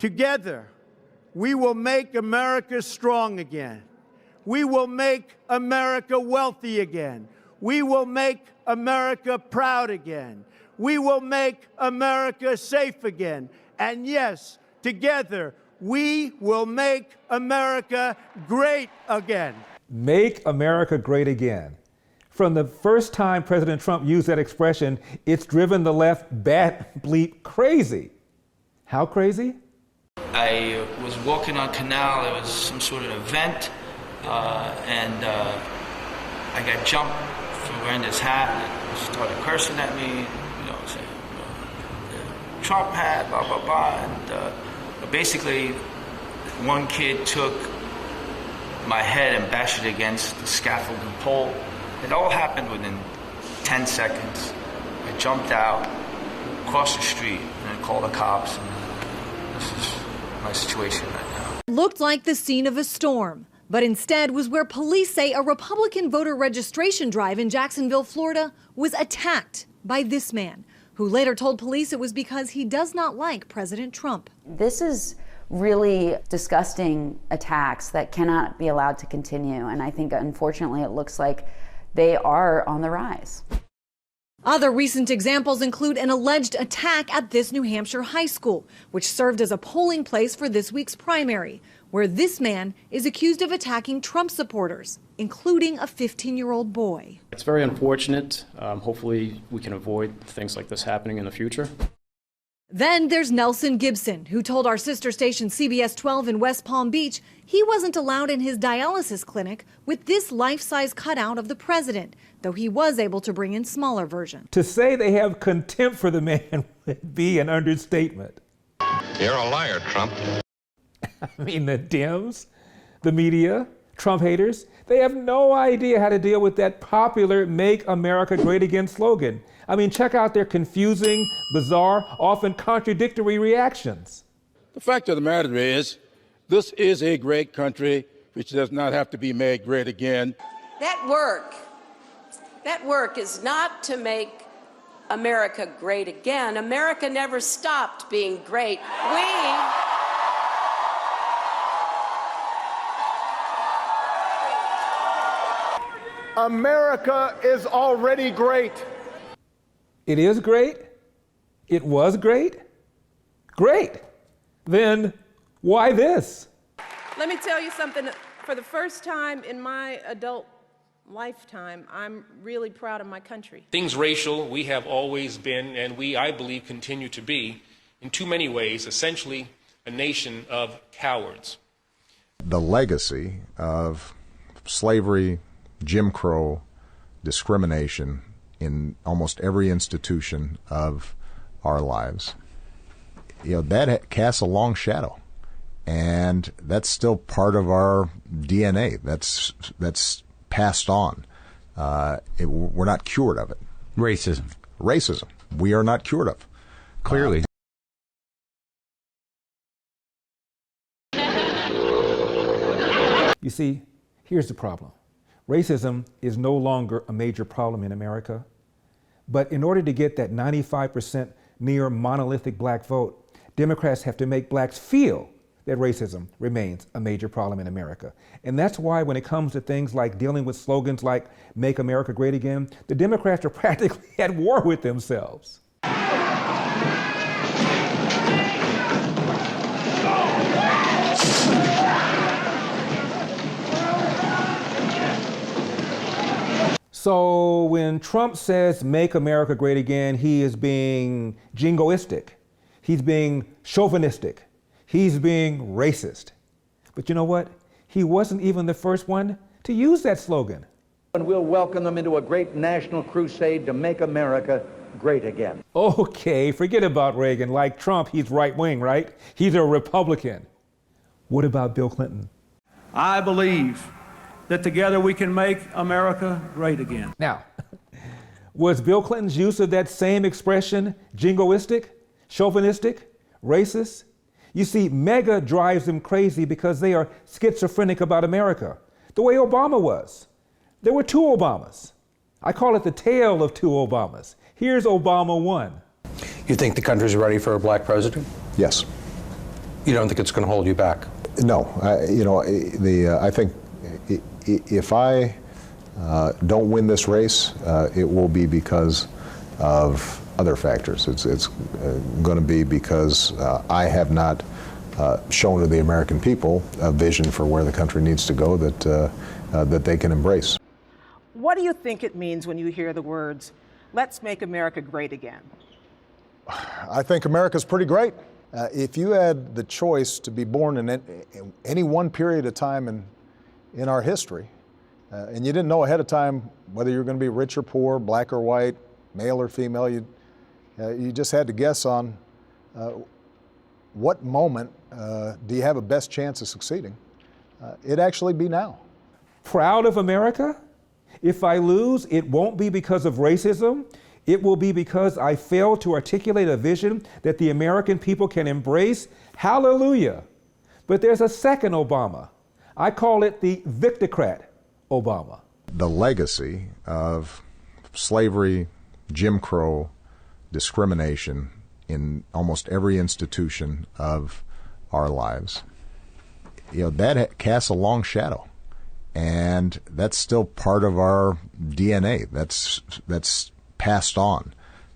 Together, we will make America strong again. We will make America wealthy again. We will make America proud again. We will make America safe again. And yes, together, we will make America great again. Make America great again. From the first time President Trump used that expression, it's driven the left bat bleep crazy. How crazy? I was walking on Canal. There was some sort of event, and I got jumped for wearing this hat. And started cursing at me, you know, saying Trump hat, blah blah blah. And basically, one kid took my head and bashed it against the scaffolding pole. It all happened within 10 seconds. I jumped out, crossed the street, and I called the cops. And this is my situation right now. Looked like the scene of a storm, but instead was where police say a Republican voter registration drive in Jacksonville, Florida, was attacked by this man, who later told police it was because he does not like President Trump. This is really disgusting attacks that cannot be allowed to continue, and I think unfortunately it looks like they are on the rise. Other recent examples include an alleged attack at this New Hampshire high school, which served as a polling place for this week's primary, where this man is accused of attacking Trump supporters, including a 15-year-old boy. It's very unfortunate. Hopefully we can avoid things like this happening in the future. Then there's Nelson Gibson, who told our sister station CBS 12 in West Palm Beach he wasn't allowed in his dialysis clinic with this life-size cutout of the president, though he was able to bring in smaller versions. To say they have contempt for the man would be an understatement. You're a liar, Trump. I mean, the Dems, the media, Trump haters, they have no idea how to deal with that popular Make America Great Again slogan. I mean, check out their confusing, bizarre, often contradictory reactions. The fact of the matter is, this is a great country which does not have to be made great again. That work is not to make America great again. America never stopped being great. America is already great. It is great? It was great? Great. Then why this? Let me tell you something. For the first time in my adult lifetime, I'm really proud of my country. Things racial, we have always been, and we, I believe, continue to be, in too many ways, essentially a nation of cowards. The legacy of slavery, Jim Crow, discrimination in almost every institution of our lives, that casts a long shadow. And that's still part of our DNA. That's passed on. We're not cured of it. Racism. We are not cured of. Clearly. You see, here's the problem. Racism is no longer a major problem in America. But in order to get that 95% near monolithic black vote, Democrats have to make blacks feel that racism remains a major problem in America. And that's why when it comes to things like dealing with slogans like Make America Great Again, the Democrats are practically at war with themselves. So when Trump says Make America Great Again, he is being jingoistic. He's being chauvinistic. He's being racist. But you know what? He wasn't even the first one to use that slogan. And we'll welcome them into a great national crusade to make America great again. Okay, forget about Reagan. Like Trump, he's right-wing, right? He's a Republican. What about Bill Clinton? I believe that together we can make America great again. Now, was Bill Clinton's use of that same expression jingoistic, chauvinistic, racist? You see, MAGA drives them crazy because they are schizophrenic about America, the way Obama was. There were two Obamas. I call it the tale of two Obamas. Here's Obama 1. You think the country's ready for a black president? Yes. You don't think it's going to hold you back? No. I think if I don't win this race, it will be because of other factors. It's going to be because I have not shown to the American people a vision for where the country needs to go that they can embrace. What do you think it means when you hear the words, "Let's make America great again"? I think America's pretty great. If you had the choice to be born in any one period of time in our history, and you didn't know ahead of time whether you were going to be rich or poor, black or white, male or female, you just had to guess on what moment do you have a best chance of succeeding. It'd actually be now. Proud of America? If I lose, it won't be because of racism. It will be because I failed to articulate a vision that the American people can embrace. Hallelujah. But there's a second Obama. I call it the Victocrat Obama. The legacy of slavery, Jim Crow, discrimination in almost every institution of our lives, that casts a long shadow. And that's still part of our DNA. That's passed on.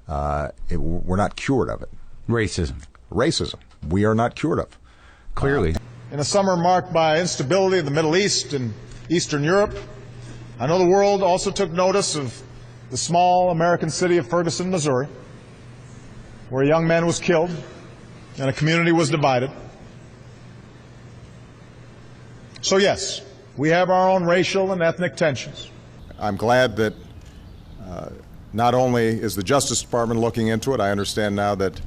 We're not cured of it. Racism. We are not cured of. Clearly. In a summer marked by instability in the Middle East and Eastern Europe, I know the world also took notice of the small American city of Ferguson, Missouri, where a young man was killed and a community was divided. So yes, we have our own racial and ethnic tensions. I'm glad that not only is the Justice Department looking into it, I understand now that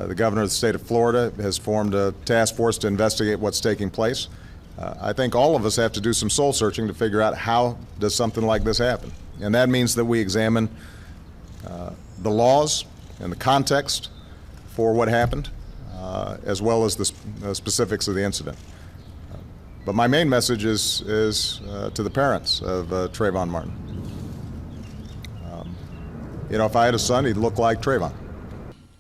the governor of the state of Florida has formed a task force to investigate what's taking place. I think all of us have to do some soul searching to figure out how does something like this happen. And that means that we examine the laws and the context for what happened, as well as the specifics of the incident. But my main message is to the parents of Trayvon Martin. If I had a son, he'd look like Trayvon.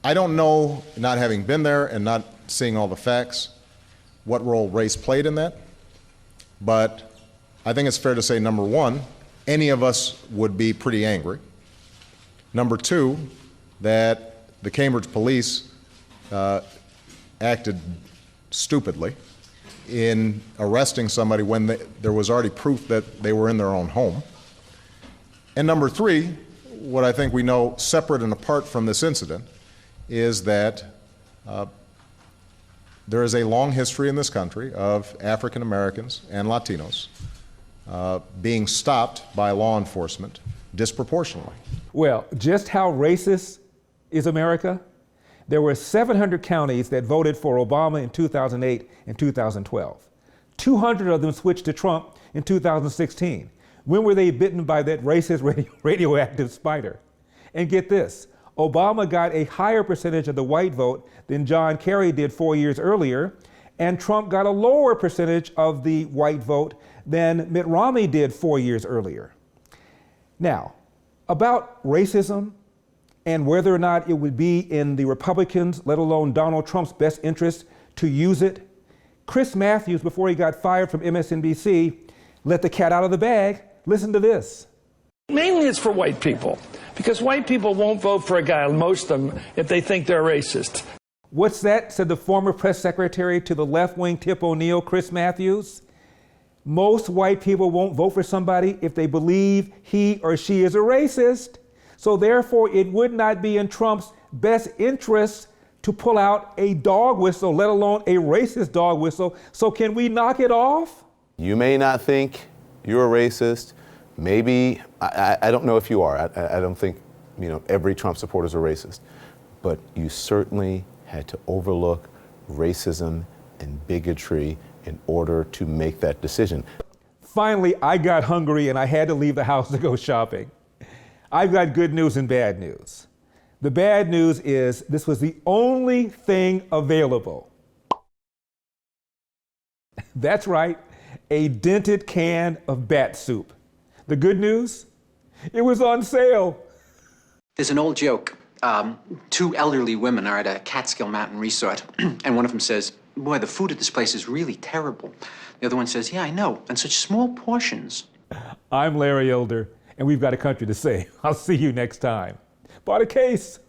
I don't know, not having been there and not seeing all the facts, what role race played in that. But I think it's fair to say, number one, any of us would be pretty angry. Number two, that the Cambridge police acted stupidly in arresting somebody when there was already proof that they were in their own home. And number three, what I think we know separate and apart from this incident is that there is a long history in this country of African Americans and Latinos being stopped by law enforcement disproportionately. Well, just how racist is America? There were 700 counties that voted for Obama in 2008 and 2012. 200 of them switched to Trump in 2016. When were they bitten by that racist radioactive spider? And get this, Obama got a higher percentage of the white vote than John Kerry did 4 years earlier, and Trump got a lower percentage of the white vote than Mitt Romney did 4 years earlier. Now, about racism and whether or not it would be in the Republicans, let alone Donald Trump's best interest to use it, Chris Matthews, before he got fired from MSNBC, let the cat out of the bag. Listen to this. Mainly it's for white people, because white people won't vote for a guy, most of them, if they think they're racist. What's that, said the former press secretary to the left-wing Tip O'Neill, Chris Matthews? Most white people won't vote for somebody if they believe he or she is a racist. So therefore, it would not be in Trump's best interest to pull out a dog whistle, let alone a racist dog whistle. So can we knock it off? You may not think you're a racist. Maybe, I don't know if you are. I don't think, every Trump supporter is a racist. But you certainly had to overlook racism and bigotry in order to make that decision. Finally, I got hungry and I had to leave the house to go shopping. I've got good news and bad news. The bad news is this was the only thing available. That's right, a dented can of bat soup. The good news? It was on sale. There's an old joke. Two elderly women are at a Catskill Mountain resort, and one of them says, boy, the food at this place is really terrible. The other one says, yeah, I know, and such small portions. I'm Larry Elder, and we've got a country to save. I'll see you next time. Bought a case.